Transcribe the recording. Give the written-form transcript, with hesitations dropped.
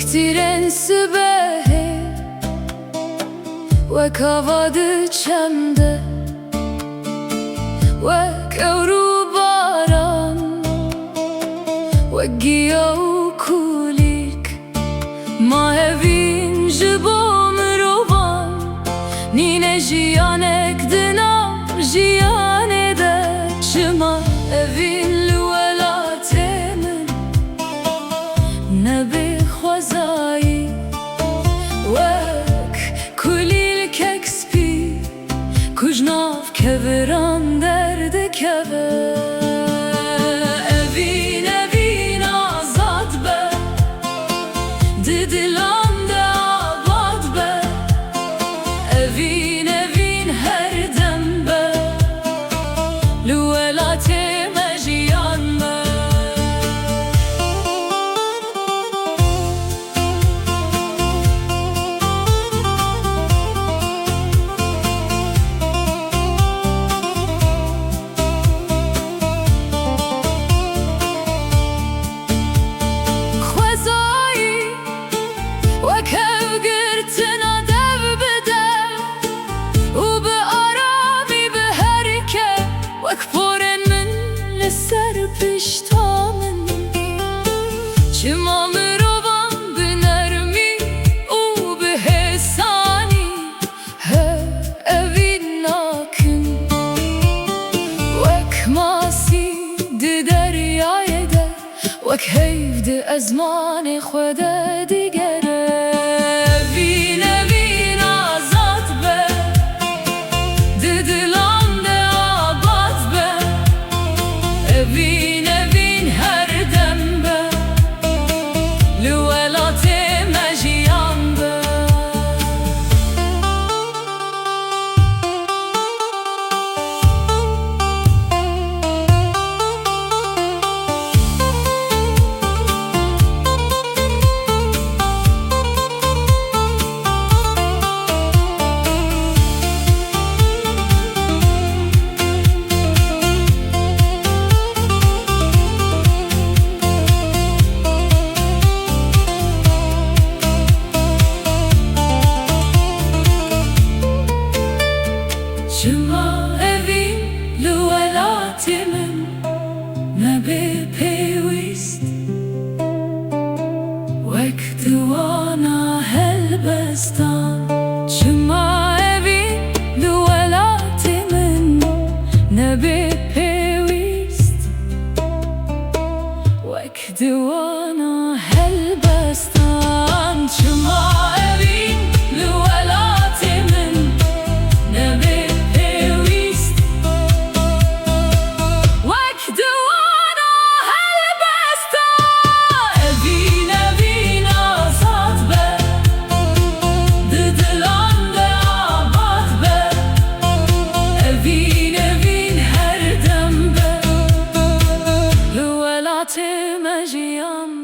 وكتير سباهي وكافاد چمده وكورو باران وگیا و کولیک ما هفین جبو مروان نینه جیانک دنا جیانه ده چما هفین لولات من نبی خوزایی وک کولیل ککسپی کجناف کوران درد کور سر پشتامن چما مروان به نرمی او به حسانی اوی ناکن وک ماسی ده دریای ده وک حیف ده ازمان خود دیگره چما اوین لولات من نبی پیویست وک دوانا هلبستان چما اوین لولات من نبی پیویست وک دوانا هلبستان چما مجيان